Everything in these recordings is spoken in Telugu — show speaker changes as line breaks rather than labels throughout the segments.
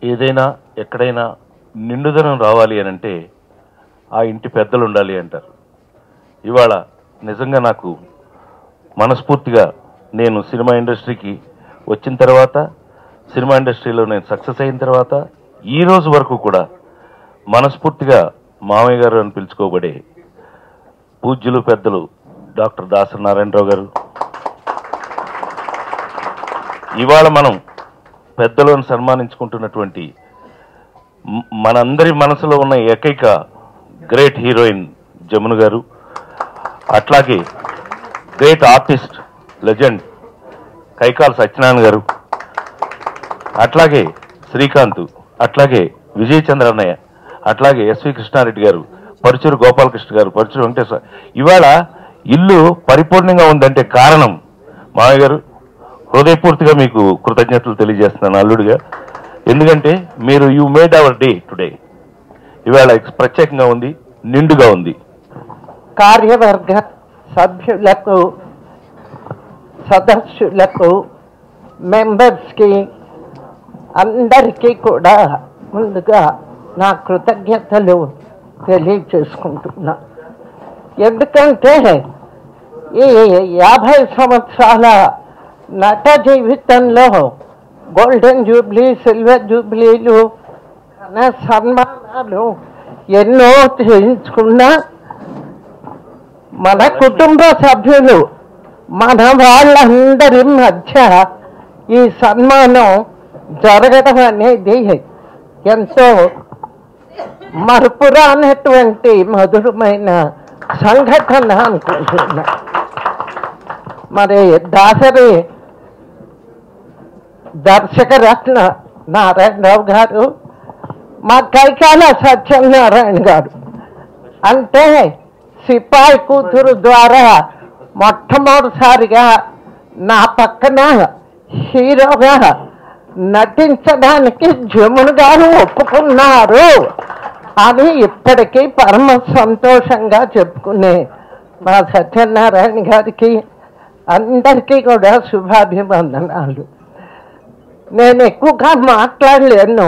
ఏదైనా ఎక్కడైనా నిండుదనం రావాలి అని అంటే ఆ ఇంటి పెద్దలు ఉండాలి అంటారు. ఇవాళ నిజంగా నాకు మనస్ఫూర్తిగా నేను సినిమా ఇండస్ట్రీకి వచ్చిన తర్వాత, సినిమా ఇండస్ట్రీలో నేను సక్సెస్ అయిన తర్వాత ఈ రోజు వరకు కూడా మనస్ఫూర్తిగా మామయ్య గారు అని పిలుచుకోబడే పూజ్యులు పెద్దలు డాక్టర్ దాసరి నారాయణరావు గారు, ఇవాళ మనం పెద్దలను సన్మానించుకుంటున్నటువంటి మనందరి మనసులో ఉన్న ఏకైక గ్రేట్ హీరోయిన్ జమున గారు, అట్లాగే great artist legend Kaikala Satyanarayana గారు, అట్లాగే శ్రీకాంత్, అట్లాగే విజయ్ చంద్ర అన్నయ్య, అట్లాగే ఎస్వి కృష్ణారెడ్డి గారు, పరుచూరు గోపాలకృష్ణ గారు, పరుచూరు వెంకటేశ్వర. ఇవాళ ఇల్లు పరిపూర్ణంగా ఉందంటే కారణం మామయ్య గారు. హృదయపూర్తిగా మీకు కృతజ్ఞతలు తెలియజేస్తున్నాను అల్లుడిగా. ఎందుకంటే మీరు you made our day today. ఇవాళ ప్రత్యేకంగా ఉంది, నిండుగా ఉంది.
కార్యవర్గ సభ్యులకు, సదస్సులకు, మెంబర్స్కి అందరికీ కూడా ముందుగా నా కృతజ్ఞతలు తెలియచేసుకుంటున్నా. ఎందుకంటే ఈ 50 సంవత్సరాల నట జీవితంలో గోల్డెన్ జూబ్లీ, సిల్వర్ జూబ్లీలు, సన్మానాలు ఎన్నో చేయించుకున్నా మన కుటుంబ సభ్యులు, మన వాళ్ళందరి మధ్య ఈ సన్మానం జరగడం అనేది ఎంతో మరుపురానటువంటి మధురమైన సంఘటన అనుకుంటున్నా. మరి దాసరి దర్శకరత్న నారాయణరావు గారు, మా కైకాల సత్యనారాయణ గారు అంటే సిపాయి కూతురు ద్వారా మొట్టమొదటిసారిగా నా పక్కన హీరోగా నటించడానికి జమున గారు ఒప్పుకున్నారు అని ఇప్పటికీ పరమ సంతోషంగా చెప్పుకునే మా సత్యనారాయణ గారికి అందరికీ కూడా శుభాభివందనాలు. నేను ఎక్కువగా మాట్లాడలేను.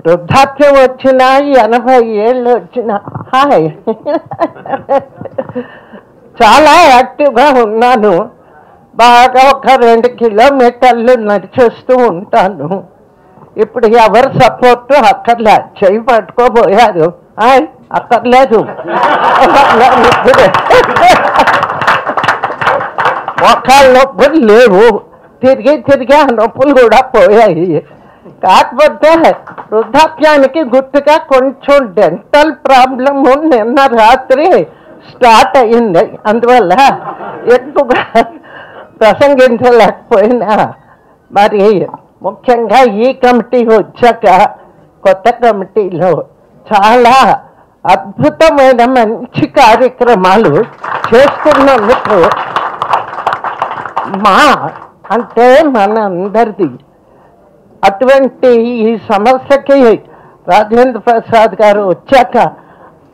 వృద్ధాప్యం వచ్చినా 80 ఏళ్ళు వచ్చినా హాయ్ చాలా యాక్టివ్గా ఉన్నాను. బాగా ఒక 2 కిలోమీటర్లు నడిచేస్తూ ఉంటాను. ఇప్పుడు ఎవరు సపోర్టు అక్కర్లే, చెయ్యి పట్టుకోబోయారు. అక్కర్లేదు, మొక్కల నొప్పులు లేవు, తిరిగి ఆ నొప్పులు కూడా పోయాయి. కాకపోతే వృద్ధాప్యానికి గుర్తుగా కొంచెం డెంటల్ ప్రాబ్లము నిన్న రాత్రి స్టార్ట్ అయ్యింది. అందువల్ల ఎక్కువగా ప్రసంగించలేకపోయినా, మరి ముఖ్యంగా ఈ కమిటీ వచ్చాక కొత్త కమిటీలో చాలా అద్భుతమైన మంచి కార్యక్రమాలు చేస్తున్నందుకు అంటే మన అందరిది అటువంటి ఈ సమస్యకి రాజేంద్ర ప్రసాద్ గారు వచ్చాక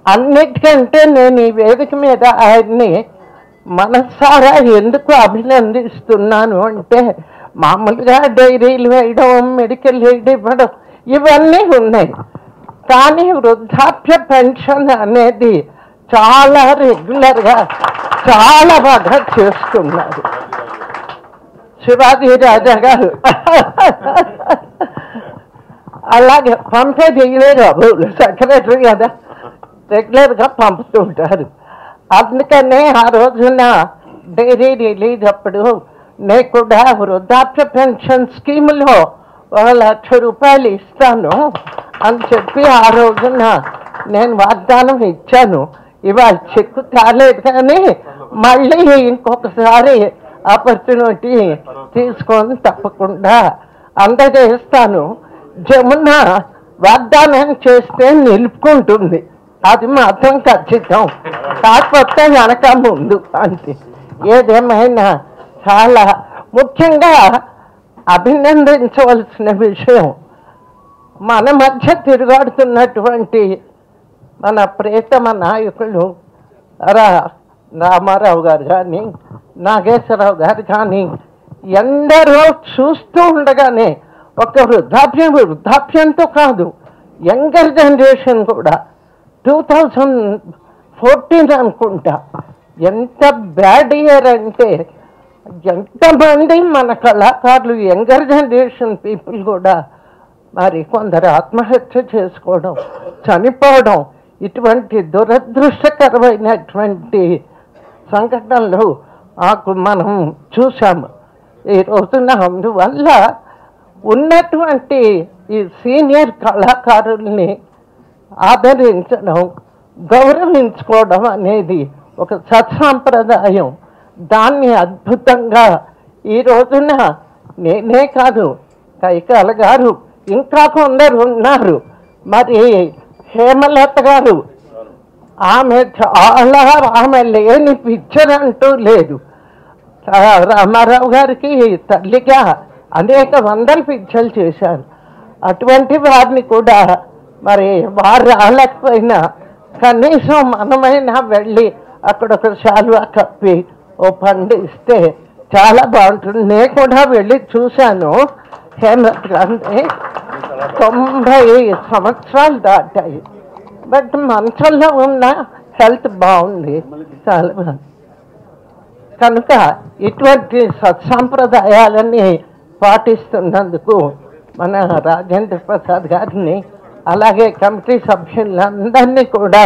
అన్నిటికంటే నేను ఈ వేదిక మీద ఆయన్ని మనసారా ఎందుకు అభినందిస్తున్నాను అంటే మామూలుగా డైరీలు వేయడం, మెడికల్ ఎయిడ్ ఇవ్వడం ఇవన్నీ ఉన్నాయి. కానీ వృద్ధాప్య పెన్షన్ అనేది చాలా రెగ్యులర్గా చాలా బాగా చేస్తున్నారు. శివాజీ రాజా గారు అలాగే పంపేది ఇవే కాదు, సెక్రటరీ కదా రెగ్యులర్గా పంపుతుంటారు. అందుకనే ఆ రోజున డైరీ రిలీజ్ అప్పుడు నేను కూడా వృద్ధాప్య పెన్షన్ స్కీములో 1,00,000 రూపాయలు ఇస్తాను అని చెప్పి ఆ రోజున నేను వాగ్దానం ఇచ్చాను. ఇవాళ చెక్కు కాలేదు కానీ మళ్ళీ ఇంకొకసారి ఆపర్చునిటీ తీసుకొని తప్పకుండా అందజేస్తాను. జమున వాగ్దానం చేస్తే నిలుపుకుంటుంది, అది మాత్రం ఖచ్చితం. కాకపోతే వెనక ముందు అంతే. ఏదేమైనా చాలా ముఖ్యంగా అభినందించవలసిన విషయం, మన మధ్య తిరుగాడుతున్నటువంటి మన ప్రియతమ నాయకులు రామారావు గారు కానీ, నాగేశ్వరరావు గారు కానీ ఎందరో చూస్తూ ఉండగానే ఒక వృద్ధాప్యంతో కాదు, యంగర్ జనరేషన్ కూడా 2014 అనుకుంటా, ఎంత బ్యాడ్ ఇయర్ అంటే ఎంతమంది మన కళాకారులు యంగర్ జనరేషన్ పీపుల్ కూడా మరి కొందరు ఆత్మహత్య చేసుకోవడం, చనిపోవడం, ఇటువంటి దురదృష్టకరమైనటువంటి సంఘటనలు మనం చూసాము ఈ రోజున. అందువల్ల ఉన్నటువంటి ఈ సీనియర్ కళాకారుల్ని ఆదరించడం, గౌరవించుకోవడం అనేది ఒక సత్సాంప్రదాయం. దాన్ని అద్భుతంగా ఈ రోజున నేనే కాదు, కైకాల గారు ఇంకా కొందరు ఉన్నారు, మరి హేమలత గారు, ఆమె లేని పిక్చర్ అంటూ లేదు. రామారావు గారికి తల్లిగా అనేక వందల పిక్చర్లు చేశారు. అటువంటి వారిని కూడా మరి వారు రాలేకపోయినా కనీసం మనమైనా వెళ్ళి అక్కడ ఒక శాలువా కప్పి ఓ పండు ఇస్తే చాలా బాగుంటుంది. నేను కూడా వెళ్ళి చూశాను. హేమలత గారిని 90 సంవత్సరాలు దాటాయి, బట్ మనసులో ఉన్న హెల్త్ బాగుంది చాలా బాగుంది. కనుక ఇటువంటి సత్సాంప్రదాయాలని పాటిస్తున్నందుకు మన రాజేంద్ర ప్రసాద్ గారిని అలాగే కమిటీ సభ్యులందరినీ కూడా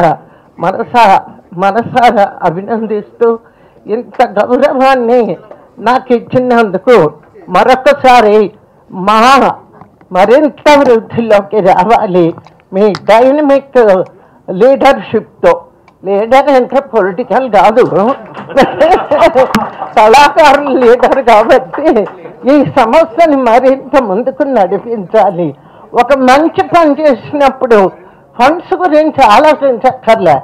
మనసారా అభినందిస్తూ ఇంత గౌరవాన్ని నాకు ఇచ్చినందుకు మరొకసారి మరింత వృద్ధిలోకి రావాలి మీ డైనమిక్ లీడర్షిప్తో. లీడర్ అంటే పొలిటికల్ కాదు, కళాకారుల లీడర్ కాబట్టి ఈ సంస్థని మరింత ముందుకు నడిపించాలి. ఒక మంచి పని చేసినప్పుడు ఫండ్స్ గురించి ఆలోచించక్కర్లే,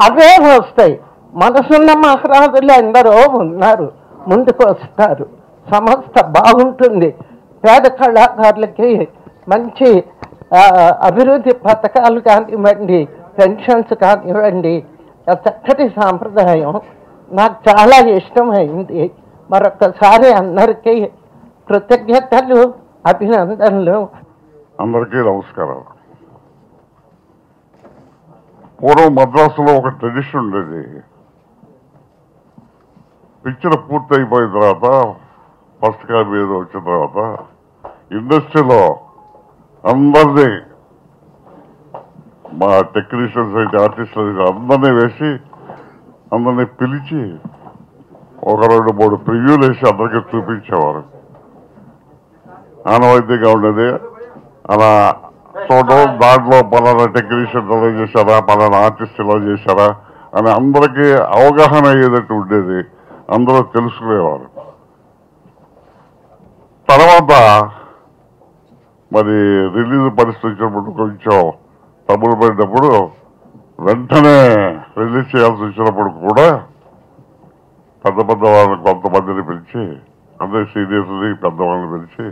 అవే వస్తాయి. మనసున్న మహారాజులు ఎందరో ఉన్నారు, ముందుకు వస్తారు, సంస్థ బాగుంటుంది. పేద కళాకారులకి మంచి అభివృద్ధి పథకాలు కానివ్వండి, పెన్షన్స్ కానివ్వండి, చక్కటి సాంప్రదాయం నాకు చాలా ఇష్టమైంది. మరొకసారి అందరికీ కృతజ్ఞతలు, అభినందనలు.
అందరికీ నమస్కారం. పూర్వం మద్రాసులో ఒక ట్రెడిషన్ ఉండేది. పిక్చర్ పూర్తయిపోయిన తర్వాత ఫస్ట్ కాపీ మీద వచ్చిన తర్వాత ఇండస్ట్రీలో అందరినీ, మా టెక్నీషియన్స్ అయితే ఆర్టిస్టులు అందరినీ వేసి అందరినీ పిలిచి ఒక 2-3 ప్రివ్యూలు వేసి అందరికీ చూపించేవారు. ఆనవాయితీగా ఉండేది. అలా చూడడం, దాంట్లో పలానా టెక్నీషియన్ ఎలా చేశారా, పలానా ఆర్టిస్ట్ ఎలా చేశారా అని అందరికీ అవగాహన అయ్యేటట్టు ఉండేది. అందరూ తెలుసుకునేవారు. తర్వాత మరి రిలీజ్ పరిస్థితి వచ్చినప్పుడు కొంచెం తమ్ముడు పడినప్పుడు వెంటనే రిలీజ్ చేయాల్సి వచ్చినప్పుడు కూడా పెద్ద వాళ్ళని కొంతమందిని పిలిచి, అందరి సీనియర్స్ని పెద్దవాళ్ళని పిలిచి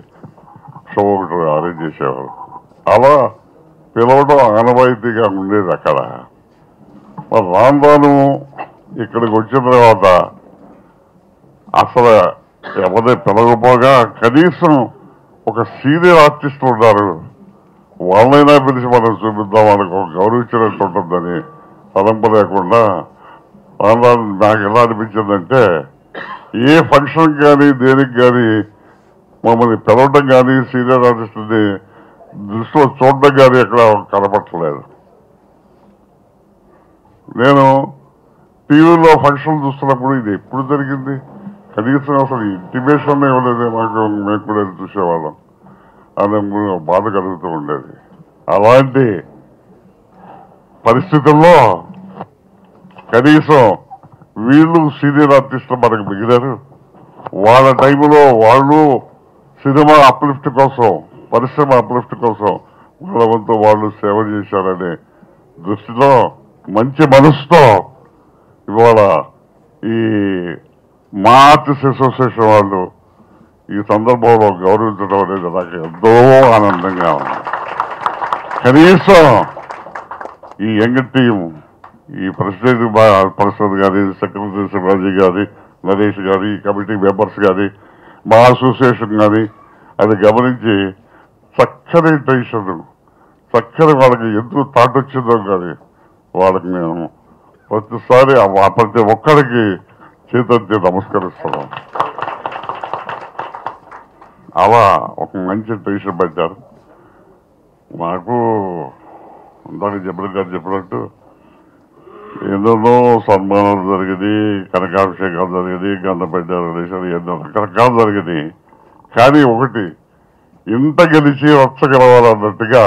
షో ఒకటి అరేంజ్ చేసేవారు. అలా పిలవడం ఆనవాయితీగా ఉండేది. అక్కడ మరి రాను ఇక్కడికి వచ్చిన తర్వాత అసలు ఎవరి పిలవకపోగా కనీసం ఒక సీనియర్ ఆర్టిస్ట్ ఉన్నారు, వాళ్ళైనా పిలిచి మనం చూపిద్దాం, వాళ్ళకి ఒక గౌరవించినట్టు ఉంటుందని తలంపు లేకుండా నాకు ఎలా అనిపించిందంటే ఏ ఫంక్షన్ కానీ దేనికి కానీ మమ్మల్ని పిలవడం కానీ సీనియర్ ఆర్టిస్ట్ని దృష్టిలో చూడడం కానీ ఎక్కడ కనపట్టలేదు. నేను టీవీలో ఫంక్షన్ చూస్తున్నప్పుడు ఇది ఎప్పుడు జరిగింది, కనీసం అసలు ఇంటిమేషన్ ఇవ్వలేదే మాకు, మేము కూడా చూసేవాళ్ళం అని బాధ కలుగుతూ ఉండేది. అలాంటి పరిస్థితుల్లో కనీసం వీళ్ళు సీనియర్ ఆర్టిస్టులు మనకు మిగిలారు. వాళ్ళ టైంలో వాళ్ళు సినిమా అప్లిఫ్ట్ కోసం, పరిశ్రమ అప్లిఫ్ట్ కోసం వాళ్ళ వంతు వాళ్ళు సేవ చేశారనే దృష్టిలో మంచి మనసుతో ఇవాళ ఈ మా ఆర్టిస్ట్ అసోసియేషన్ వాళ్ళు ఈ సందర్భంలో గౌరవించడం అనేది నాకు ఎంతో ఆనందంగా ఉంది. కనీసం ఈ యంగ్ టీం, ఈ ప్రెసిడెంట్ ప్రసాద్ గారి, సెక్రటరీ శివాజీ గారి, నరేష్ గారి, కమిటీ మెంబర్స్ గారి, మా అసోసియేషన్ కానీ అది గమనించి చక్కని టెన్షన్, చక్కని వాళ్ళకి ఎందుకు థాట్ వచ్చిందో కానీ వాళ్ళకి మేము ప్రతిసారి ప్రతి ఒక్కరికి చేతెత్తి నమస్కరిస్తున్నాం. అలా ఒక మంచి టెన్షన్ పెట్టారు. నాకు ఇందాక గారు చెప్పినట్టు ఎన్నెన్నో సన్మానాలు జరిగింది, కనకాభిషేకాలు జరిగింది, గంధపెట్ట రిలేషన్ ఎన్నో రకరకాలు జరిగింది. కానీ ఒకటి, ఇంత గెలిచి రచ్చ గెలవాలన్నట్టుగా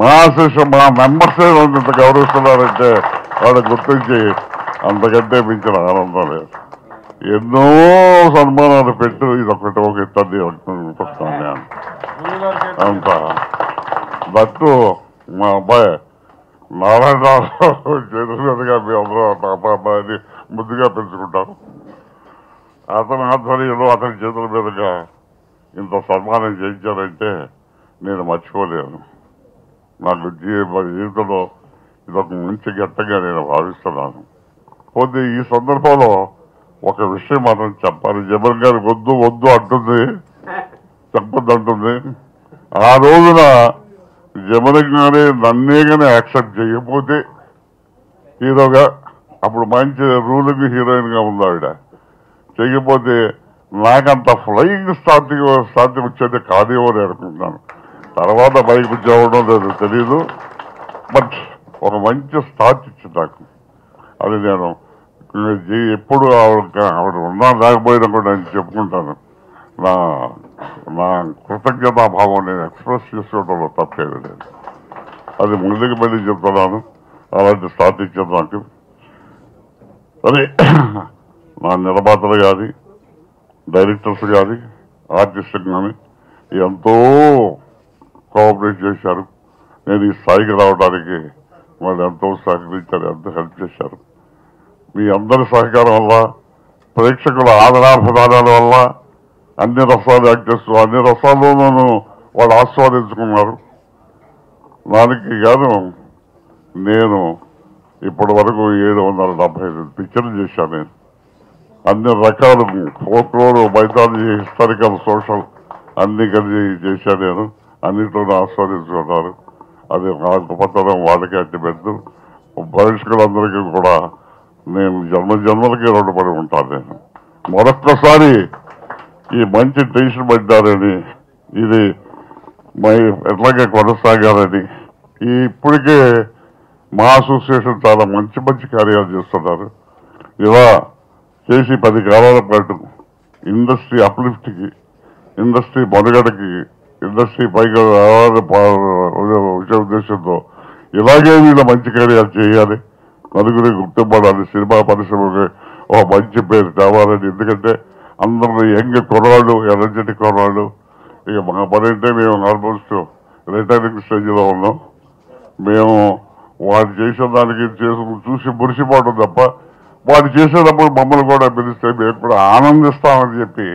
మా అసోసియేషన్ మా మెంబర్సే ఇంత గౌరవిస్తున్నారంటే వాళ్ళు గుర్తించి అంతకంటే మించిన ఆనందం లేదు. ఎన్నో సన్మానాలు పెట్టు ఇదొకటి ఒక ఇబ్బంది అనిపిస్తాను నేను అంత. దట్టు మా అబ్బాయి నారాయణరావు చేతుల మీదుగా మీ అందరూ అబ్బాయిని ముద్దుగా పెంచుకుంటారు. అతని ఆధ్వర్యంలో అతని చేతుల మీదుగా ఇంత సన్మానం చేయించారంటే నేను మర్చిపోలేను. నాకు జీవితంలో ఇదొక మంచి ఘట్టంగా నేను భావిస్తున్నాను. పోతే ఈ సందర్భంలో ఒక విషయం మాత్రం చెప్పాలి. జగన్ గారికి వద్దు వద్దు అంటుంది, చెప్పొద్దు అంటుంది. ఆ రోజున జగన్ గారి నన్నే కానీ యాక్సెప్ట్ చేయకపోతే హీరోగా, అప్పుడు మంచి రూలింగ్ హీరోయిన్ గా ఉంది ఆవిడ, చేయకపోతే నాకంత ఫ్లయింగ్ స్టార్టింగ్ వచ్చేది కాదేమో అనుకుంటున్నాను. తర్వాత బైక్ చేయడం లేదు తెలీదు, బట్ ఒక మంచి స్టార్ట్ ఇచ్చింది నాకు. అది నేను ఎప్పుడు ఆవిడ ఉన్నా లేకపోయినా కూడా నేను చెప్పుకుంటాను. నా కృతజ్ఞతాభావం నేను ఎక్స్ప్రెస్ చేసుకోవడంలో తప్పేది లేదు. అది ముందుకు మళ్ళీ చెప్తున్నాను. అలాంటి స్టార్ట్ ఇచ్చాను నాకు. అదే నా నిర్మాతలు కానీ, డైరెక్టర్స్ కానీ, ఆర్టిస్టులు కానీ ఎంతో కోఆపరేట్ చేశారు. నేను ఈ స్థాయికి రావడానికి వాళ్ళు ఎంతో సహకరించారు, ఎంతో హెల్ప్ చేశారు. మీ అందరి సహకారం వల్ల, ప్రేక్షకుల ఆదరాభిమానాల వల్ల అన్ని రసాలు యాక్టర్స్ అన్ని రసాల్లోనూ వాళ్ళు ఆస్వాదించుకున్నారు. దానికి గాను నేను ఇప్పటి వరకు 775 పిక్చర్లు చేశాను. నేను అన్ని రకాలు ఫోక్లోర్, మైథాలజీ, హిస్టారికల్, సోషల్ అన్ని కలిసి చేశాను. నేను అన్నింటిలోనూ ఆస్వాదించుకున్నారు. అది నా గొప్పతనం, వాళ్ళకి అట్టిపెట్టు ప్రేక్షకులందరికీ కూడా నేను జన్మలకి రుణపడి ఉంటాను. నేను మరొక్కసారి ఈ మంచి టెన్షన్ పడ్డారని, ఇది ఎట్లాగే కొనసాగాలని, ఇప్పటికే మా అసోసియేషన్ చాలా మంచి మంచి కార్యాలు చేస్తున్నారు. ఇలా చేసి 10 కాలాల పాటు ఇండస్ట్రీ అప్లిఫ్ట్కి, ఇండస్ట్రీ మనుగడకి, ఇండస్ట్రీ పైగా ఉద్దేశంతో ఇలాగే వీళ్ళ మంచి కార్యాలు చేయాలి, నలుగురికి గుర్తుపడాలి, సినిమా పరిశ్రమకి ఒక మంచి పేరు తేవాలని. ఎందుకంటే అందరూ యంగ్ కుర్రాళ్ళు, ఎనర్జెటిక్ కుర్రాళ్ళు. ఇక మా పని అంటే మేము ఆల్మోస్ట్ రిటైరింగ్ స్టేజ్లో ఉన్నాం. మేము వాడు చేసిన దానికి చూసి మురిసిపోవడం తప్ప, వాడు చేసేటప్పుడు మమ్మల్ని కూడా పిలిస్తే మేము కూడా ఆనందిస్తామని చెప్పి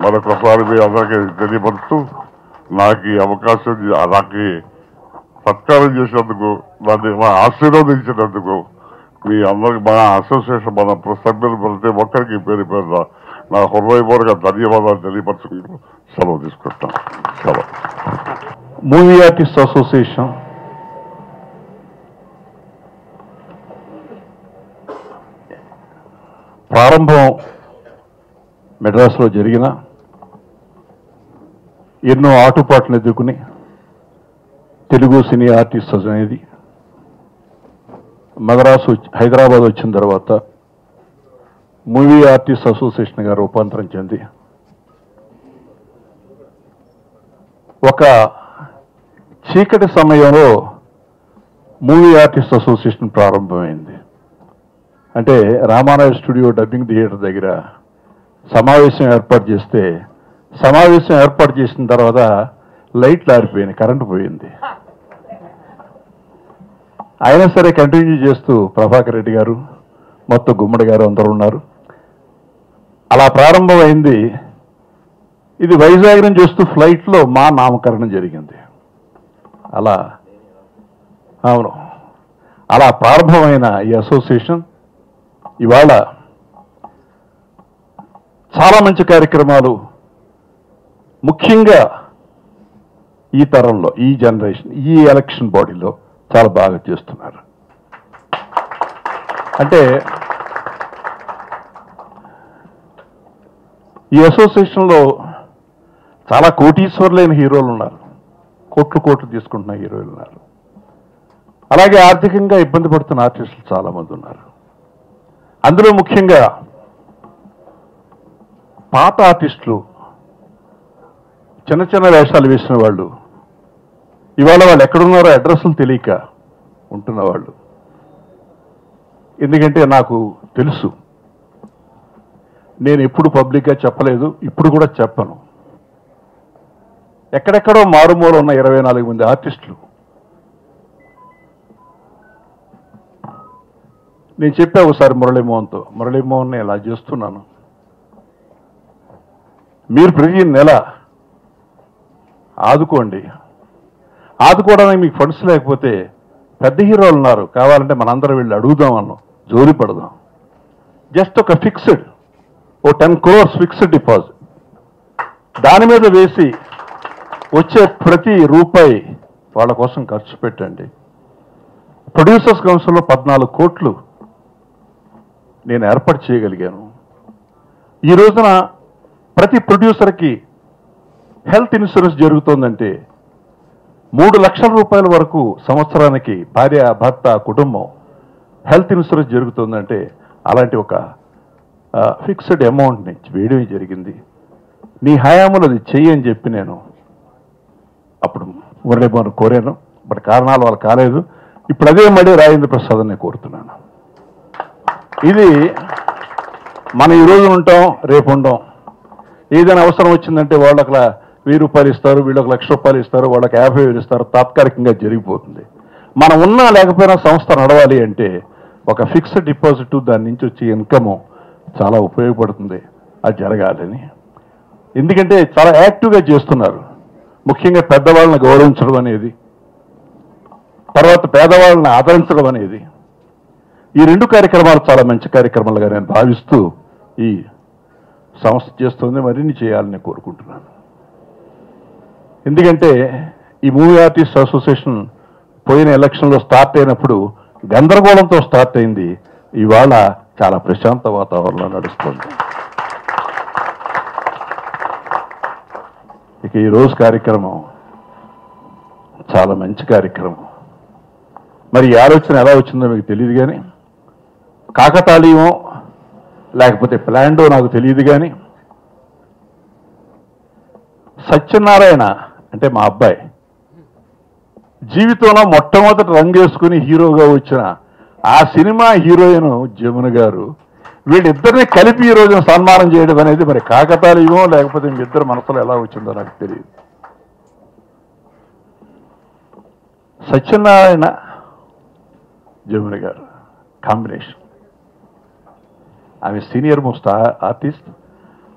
మరొకసారి మీ అందరికీ తెలియపరుస్తూ, నాకు ఈ అవకాశం, నాకు సత్కారం చేసినందుకు, నన్ను ఆశీర్వదించినందుకు మీ అందరికి మన అసోసియేషన్ మన సభ్యులు ప్రతి ఒక్కరికి పేరు పేరు నా హృదయపూర్వక ధన్యవాదాలు తెలియపరచుకుంటూ సెలవు తీసుకుంటాను. సెలవు.
మూవీ ఆర్టిస్ట్ అసోసియేషన్ ప్రారంభం మెడ్రాస్లో జరిగిన ఎన్నో ఆటుపాట్లను ఎదుర్కొని తెలుగు సినీ ఆర్టిస్ట్ అనేది హైదరాబాద్ వచ్చిన తర్వాత మూవీ ఆర్టిస్ట్ అసోసియేషన్గా రూపాంతరం చెంది ఒక చీకటి సమయంలో మూవీ ఆర్టిస్ట్ అసోసియేషన్ ప్రారంభమైంది. అంటే రామానాయుడు స్టూడియో డబ్బింగ్ థియేటర్ దగ్గర సమావేశం ఏర్పాటు చేస్తే సమావేశం ఏర్పాటు చేసిన తర్వాత లైట్లు ఆరిపోయినాయి, కరెంటు పోయింది. అయినా సరే కంటిన్యూ చేస్తూ ప్రభాకర్ రెడ్డి గారు మొత్తం గుమ్మడి గారు అందరూ ఉన్నారు. అలా ప్రారంభమైంది. ఇది వైజాగ్ నుంచి వస్తూ ఫ్లైట్లో మా నామకరణం జరిగింది. అలా ప్రారంభమైన ఈ అసోసియేషన్ ఇవాళ చాలా మంచి కార్యక్రమాలు, ముఖ్యంగా ఈ తరంలో, ఈ జనరేషన్, ఈ ఎలక్షన్ బాడీలో చాలా బాగా చేస్తున్నారు. అంటే ఈ అసోసియేషన్లో చాలా కోటీశ్వరులైన హీరోలు ఉన్నారు, కోట్లు తీసుకుంటున్న హీరోలు ఉన్నారు. అలాగే ఆర్థికంగా ఇబ్బంది పడుతున్న ఆర్టిస్టులు చాలామంది ఉన్నారు. అందులో ముఖ్యంగా పాత ఆర్టిస్టులు, చిన్న చిన్న వేషాలు వేసిన వాళ్ళు, ఇవాళ వాళ్ళు ఎక్కడున్నారో అడ్రస్లు తెలియక ఉంటున్న వాళ్ళు. ఎందుకంటే నాకు తెలుసు, నేను ఎప్పుడు పబ్లిక్గా చెప్పలేదు, ఇప్పుడు కూడా చెప్పను. ఎక్కడెక్కడో మారుమూల ఉన్న 24 మంది ఆర్టిస్టులు నేను చెప్పా ఒకసారి మురళీమోహన్తో, మురళీమోహన్ ఇలా చేస్తున్నాను, మీరు ప్రతి నెల ఆదుకోండి, ఆదుకోవడానికి మీకు ఫండ్స్ లేకపోతే పెద్ద హీరోలు ఉన్నారు, కావాలంటే మనందరం వెళ్ళి అడుగుదాం అన్నాం, జోలి పడదాం. జస్ట్ ఒక ఫిక్స్డ్ 10 crores ఫిక్స్డ్ డిపాజిట్, దాని మీద వేసి వచ్చే ప్రతి రూపాయి వాళ్ళ కోసం ఖర్చు పెట్టండి. ప్రొడ్యూసర్స్ కౌన్సిల్లో 14 కోట్లు నేను ఏర్పాటు చేయగలిగాను. ఈ రోజున ప్రతి ప్రొడ్యూసర్కి హెల్త్ ఇన్సూరెన్స్ జరుగుతోందంటే 3 లక్షల రూపాయల వరకు సంవత్సరానికి భార్య, భర్త, కుటుంబం హెల్త్ ఇన్సూరెన్స్ జరుగుతుందంటే అలాంటి ఒక ఫిక్స్డ్ అమౌంట్ని వేయడమే జరిగింది. నీ హయాంలో అది చెయ్యి అని చెప్పి నేను అప్పుడు మురళీమోహన్ కోరాను. బట్ కారణాలు వాళ్ళు కాలేదు. ఇప్పుడు అదే మళ్ళీ రాజేంద్ర ప్రసాద్ నేను కోరుతున్నాను. ఇది మనం ఈ రోజు ఉంటాం, రేపు ఉండం. ఏదైనా అవసరం వచ్చిందంటే వాళ్ళకి 1000 రూపాయలు ఇస్తారు, వీళ్ళకి 1,00,000 రూపాయలు ఇస్తారు, వాళ్ళకి 50,000 ఇస్తారు, తాత్కాలికంగా జరిగిపోతుంది. మనం ఉన్నా లేకపోయినా సంస్థ నడవాలి అంటే ఒక ఫిక్స్డ్ డిపాజిట్, దాని నుంచి వచ్చే ఇన్కమ్ చాలా ఉపయోగపడుతుంది. అది జరగాలని, ఎందుకంటే చాలా యాక్టివ్గా చేస్తున్నారు. ముఖ్యంగా పెద్దవాళ్ళని గౌరవించడం అనేది, తర్వాత పేదవాళ్ళని ఆదరించడం అనేది, ఈ 2 కార్యక్రమాలు చాలా మంచి కార్యక్రమాలుగా నేను భావిస్తూ ఈ సంస్థ చేస్తుంది. మరిన్ని చేయాలని కోరుకుంటున్నాను. ఎందుకంటే ఈ మూవీ ఆర్టిస్ట్ అసోసియేషన్ పోయిన ఎలక్షన్లో స్టార్ట్ అయినప్పుడు గందరగోళంతో స్టార్ట్ అయింది, ఇవాళ చాలా ప్రశాంత వాతావరణంలో నడుస్తుంది. ఇక ఈరోజు కార్యక్రమం చాలా మంచి కార్యక్రమం. మరి ఈ ఆలోచన ఎలా వచ్చిందో మీకు తెలియదు, కానీ కాకతాళీయమో లేకపోతే ప్లాండో నాకు తెలియదు, కానీ సత్యనారాయణ అంటే మా అబ్బాయి జీవితంలో మొట్టమొదటి రంగేసుకుని హీరోగా వచ్చిన ఆ సినిమా హీరోయిన్ జమున గారు, వీళ్ళిద్దరిని కలిపి ఈ రోజున సన్మానం చేయడం అనేది మరి కాకతాళీయమో లేకపోతే మీ ఇద్దరు మనసులో ఎలా వచ్చిందో నాకు తెలియదు. సత్యనారాయణ జమున గారు కాంబినేషన్. ఆమె సీనియర్ మోస్ట్ ఆర్టిస్ట్,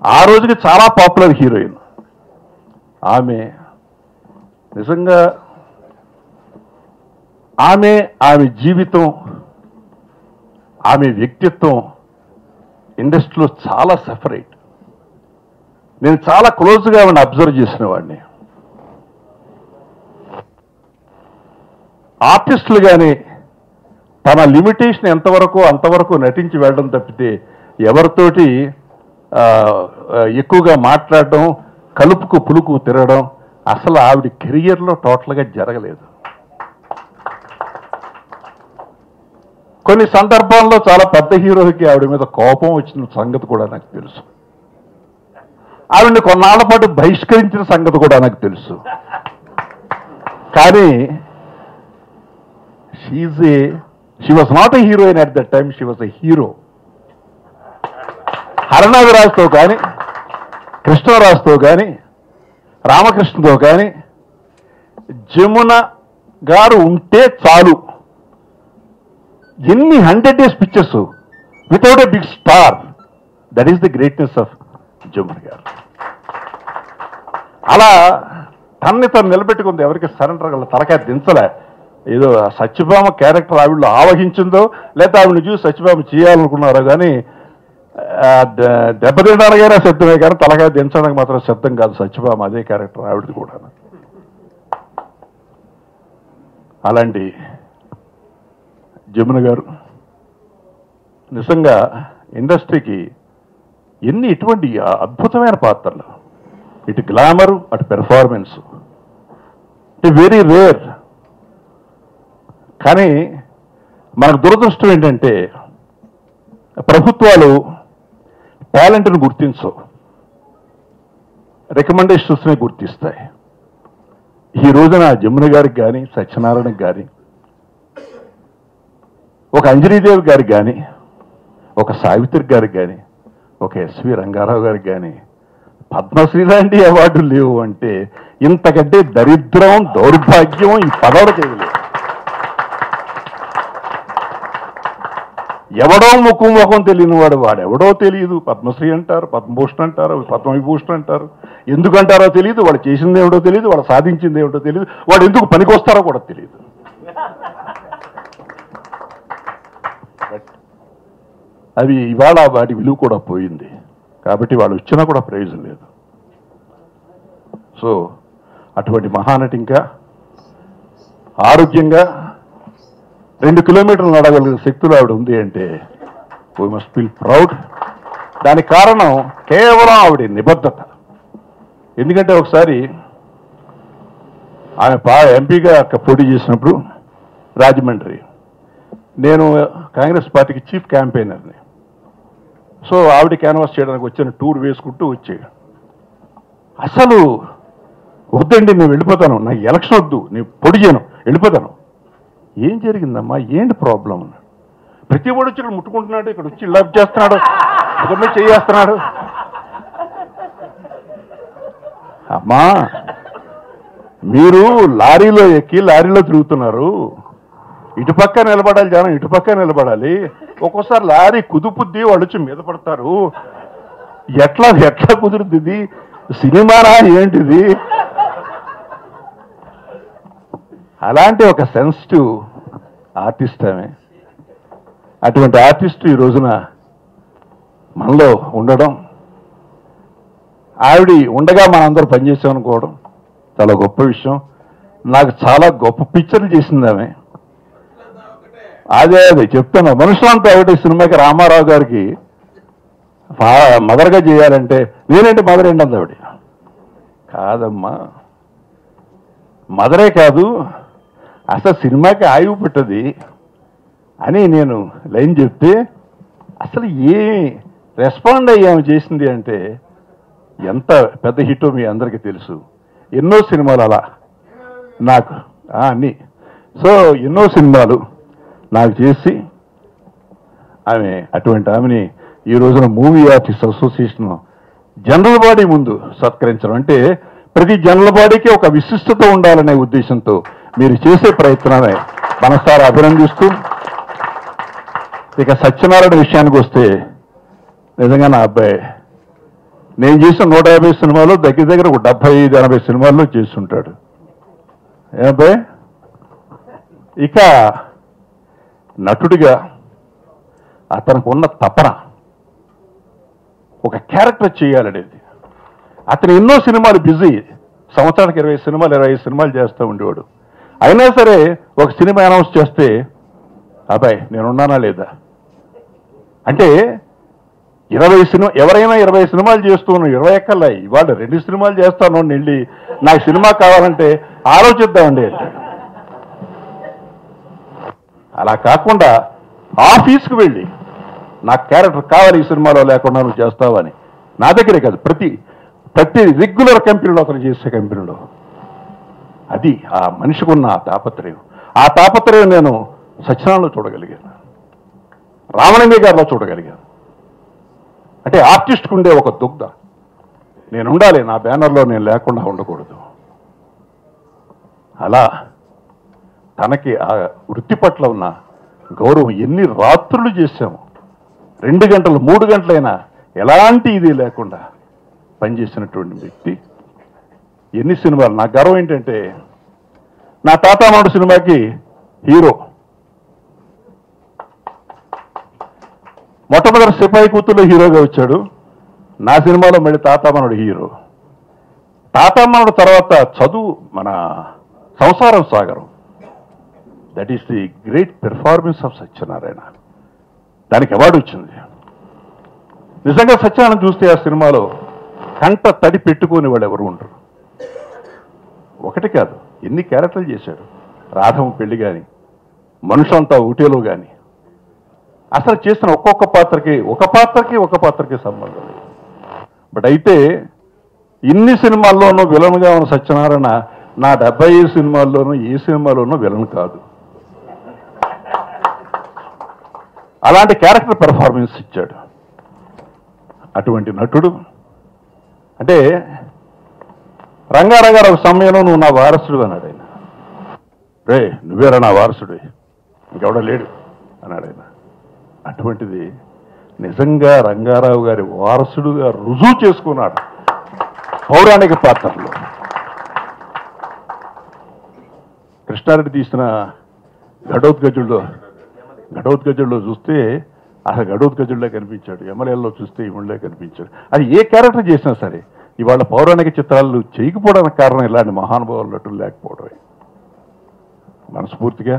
ఆ రోజుకి చాలా పాపులర్ హీరోయిన్. ఆమె నిజంగా ఆమె జీవితం ఆమె వ్యక్తిత్వం ఇండస్ట్రీలో చాలా సెపరేట్. నేను చాలా క్లోజ్గా ఆమెను అబ్జర్వ్ చేసిన వాడిని. ఆర్టిస్టులు కానీ తన లిమిటేషన్ ఎంతవరకు అంతవరకు నటించి వెళ్ళడం తప్పితే ఎవరితోటి ఎక్కువగా మాట్లాడడం, కలుపుకు పులుకు తిరగడం అసలు ఆవిడ కెరియర్లో టోటల్గా జరగలేదు. కొన్ని సందర్భాల్లో చాలా పెద్ద హీరోకి ఆవిడ మీద కోపం వచ్చిన సంగతి కూడా నాకు తెలుసు. ఆవిడని కొన్నాళ్ల పాటు బహిష్కరించిన సంగతి కూడా నాకు తెలుసు. కానీ she was not a heroine at that time, she was a hero. హరనాథరాజుతో కానీ, కృష్ణరాజుతో కానీ, రామకృష్ణతో కానీ జమున గారు ఉంటే చాలు. ఎన్ని 100 days pictures without a big star. That is the greatness of Jamuna గారు. అలా తన్ని తను నిలబెట్టుకుంది, ఎవరికి సరెండర్ గల తలకాయ దించలే. ఏదో సత్యభామ క్యారెక్టర్ ఆవిడలో ఆవహించిందో లేదా ఆవిడని చూసి సత్యభామ చేయాలనుకున్నారో కానీ దెబ్బతినడానికైనా సిద్ధమే, కానీ తలకాయ దించడానికి మాత్రం సిద్ధం కాదు సత్యభామ. అదే క్యారెక్టర్ ఆవిడది కూడా. అలాంటి జమున గారు నిజంగా ఇండస్ట్రీకి ఎన్ని ఇటువంటి అద్భుతమైన పాత్రలు, ఇటు గ్లామరు అటు పెర్ఫార్మెన్స్, ఇట్ వెరీ రేర్. కానీ మనకు దురదృష్టం ఏంటంటే ప్రభుత్వాలు టాలెంట్ను గుర్తించవు, రికమెండేషన్స్నే గుర్తిస్తాయి. ఈ రోజున జమున గారికి కానీ, సత్యనారాయణకి కానీ, ఒక అంజనీదేవి గారికి కానీ, ఒక సావిత్రి గారికి కానీ, ఒక ఎస్వి రంగారావు గారికి కానీ పద్మశ్రీ లాంటి అవార్డులు లేవు అంటే ఇంతకంటే దరిద్రం, దౌర్భాగ్యం ఈ పదవులకు లేదు. ఎవడో ముఖం తెలియని వాడెవడో తెలియదు. పద్మశ్రీ అంటారు, పద్మభూషణ్ అంటారు, పద్మవిభూషణ్ అంటారు. ఎందుకంటారో తెలియదు, వాడు చేసింది ఏమిటో తెలియదు, వాడు సాధించింది ఏమిటో తెలియదు, వాడు ఎందుకు పనికొస్తారో కూడా తెలియదు. అవి ఇవాళ వాటి విలువ కూడా పోయింది. కాబట్టి వాళ్ళు వచ్చినా కూడా ప్రయోజనం లేదు. సో అటువంటి మహానటి ఇంకా ఆరోగ్యంగా 2 కిలోమీటర్లు నడగలిగిన శక్తులు ఆవిడ ఉంది అంటే వీ మస్ట్ ఫీల్ ప్రౌడ్. దానికి కారణం కేవలం ఆవిడ నిబద్ధత. ఎందుకంటే ఒకసారి ఆమె ఎంపీగా పోటీ చేసినప్పుడు రాజమండ్రి, నేను కాంగ్రెస్ పార్టీకి చీఫ్ క్యాంపెయినర్ని. సో ఆవిడ క్యాన్వాస్ చేయడానికి వచ్చిన టూర్ వేసుకుంటూ వచ్చాడు. అసలు వద్దండి, నేను వెళ్ళిపోతాను, నాకు ఎలక్షన్ వద్దు, నేను పొడి చేయను, వెళ్ళిపోతాను. ఏం జరిగిందమ్మా, ఏంటి ప్రాబ్లం? ప్రతి వాడు వచ్చి ఇక్కడ ముట్టుకుంటున్నాడు, ఇక్కడ వచ్చి లవ్ చేస్తున్నాడు, ఇక్కడ చేస్తున్నాడు. అమ్మా మీరు లారీలో ఎక్కి లారీలో తిరుగుతున్నారు, ఇటుపక్క నిలబడాలి జనం, ఇటుపక్క నిలబడాలి. ఒక్కోసారి లారీ కుదుపుద్ది, వాళ్ళు వచ్చి మీద పడతారు. ఎట్లా కుదురుతుంది? సినిమానా ఏంటిది? అలాంటి ఒక సెన్సిటివ్ ఆర్టిస్ట్ ఆమె. అటువంటి ఆర్టిస్ట్ ఈ రోజున మనలో ఉండడం, ఆవిడ ఉండగా మనందరూ పనిచేసామనుకోవడం చాలా గొప్ప విషయం. నాకు చాలా గొప్ప పిక్చర్లు చేసింది ఆమె. అదే చెప్తాను, మనుషులంతా ఒకటి సినిమాకి రామారావు గారికి మదర్గా చేయాలంటే నేనంటే మదర్ ఏంటి అంది ఆవిడ. కాదమ్మా, మదరే కాదు, అసలు సినిమాకి ఆయువు పెట్టది అని నేను లైన్ చెప్తే అసలు ఏ రెస్పాండ్ అయ్యాము చేసింది అంటే ఎంత పెద్ద హిట్టో మీ అందరికీ తెలుసు. ఎన్నో సినిమాలు అలా నాకు అన్నీ. సో ఎన్నో సినిమాలు నాకు చేసి ఆమె, అటువంటి ఆమెని ఈ రోజున movie artist association general body ముందు సత్కరించడం అంటే ప్రతి జనరల్ బాడీకి ఒక విశిష్టత ఉండాలనే ఉద్దేశంతో మీరు చేసే ప్రయత్నాన్ని మనసారా అభినందిస్తూ, ఇక సత్యనారాయణ విషయానికి వస్తే నిజంగా నా అబ్బాయి నేను చేసిన 150 సినిమాలు దగ్గర దగ్గర ఒక 75-80 సినిమాల్లో చేస్తుంటాడు. ఏ అబ్బాయి? ఇక నటుడిగా అతనికి ఉన్న తపన ఒక క్యారెక్టర్ చేయాలనేది. అతను ఎన్నో సినిమాలు బిజీ, సంవత్సరానికి 20 సినిమాలు 25 సినిమాలు చేస్తూ ఉండేవాడు. అయినా సరే ఒక సినిమా అనౌన్స్ చేస్తే అబ్బాయి నేనున్నానా లేదా అంటే 20 సినిమా ఎవరైనా 20 సినిమాలు చేస్తున్నాను 20 ఎక్కల్లా ఇవాళ 2 సినిమాలు చేస్తాను వెళ్ళి నాకు సినిమా కావాలంటే ఆలోచిద్దామండి. అలా కాకుండా ఆఫీస్కి వెళ్ళి నాకు క్యారెక్టర్ కావాలి ఈ సినిమాలో లేకుండా నువ్వు చేస్తావని, నా దగ్గరే కాదు ప్రతి రెగ్యులర్ కంపెనీలో అతను చేసే కంపెనీలో, అది ఆ మనిషికి ఉన్న ఆ తాపత్రయం నేను సత్యనారాయణలో చూడగలిగాను, రామలింగయ్య గారిలో చూడగలిగాను. అంటే ఆర్టిస్ట్కి ఉండే ఒక దుగ్ధ, నేను ఉండాలి, నా బ్యానర్లో నేను లేకుండా ఉండకూడదు. అలా తనకి ఆ వృత్తి పట్ల ఉన్న గౌరవం, ఎన్ని రాత్రులు చేశాము, 2 గంటలు 3 గంటలైనా ఎలాంటి ఇది లేకుండా పనిచేసినటువంటి వ్యక్తి. ఎన్ని సినిమాలు, నా గర్వం ఏంటంటే నా తాతామాడు సినిమాకి హీరో, మొట్టమొదటి సిపాయి కూతుర్లో హీరోగా వచ్చాడు, నా సినిమాలో మళ్ళీ తాతామానుడు హీరో. తాతామానుడు తర్వాత చదువు మన సంసారం సాగరం, that is the great performance of Satyanarayana. దానికి అవార్డు వచ్చింది. నిజంగా సత్యనారాయణ చూస్తే ఆ సినిమాలో కంట తడి పెట్టుకుని వాళ్ళు ఎవరు ఉండరు. ఒకటి కాదు, ఎన్ని క్యారెక్టర్లు చేశాడు. రాధమ్మ పెళ్లి కానీ, మనుషులంతా ఊటీలో కానీ, అసలు చేసిన ఒక్కొక్క పాత్రకి సంబంధం లేదు. బట్ అయితే ఇన్ని సినిమాల్లోనూ విలన్గా ఉన్న సత్యనారాయణ నా 75 సినిమాల్లోనూ ఏ సినిమాలోనూ విలన్ కాదు. అలాంటి క్యారెక్టర్ పెర్ఫార్మెన్స్ ఇచ్చాడు. అటువంటి నటుడు అంటే రంగారావు గారు ఒక సమయంలో నువ్వు నా వారసుడు అన్నాడు ఆయన. రే నువ్వేరా నా వారసుడు, ఇంకెవడ లేడు అన్నాడు ఆయన. అటువంటిది నిజంగా రంగారావు గారి వారసుడుగా రుజువు చేసుకున్నాడు పౌరాణిక పాత్రలో. కృష్ణారెడ్డి తీసిన ఘటోత్కజుల్లో చూస్తే అసలు ఘటోత్కజుల్లో కనిపించాడు, ఎమ్మెల్యేలో చూస్తే ఇముళ్ళే కనిపించాడు. అది ఏ క్యారెక్టర్ చేసినా సరే ఇవాళ పౌరాణిక చిత్రాలు చేయకపోవడానికి కారణం ఇలాంటి మహానుభావులు నటులు లేకపోవడమే. మనస్ఫూర్తిగా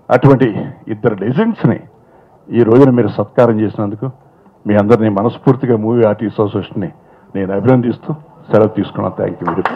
అటువంటి 2 లెజెండ్స్ని ఈ రోజున మీరు సత్కారం చేసినందుకు మీ అందరినీ మనస్ఫూర్తిగా మూవీ ఆర్టిస్ట్ అసోసియేషన్ని నేను అభినందిస్తూ సెలవు తీసుకున్నాను. Thank you.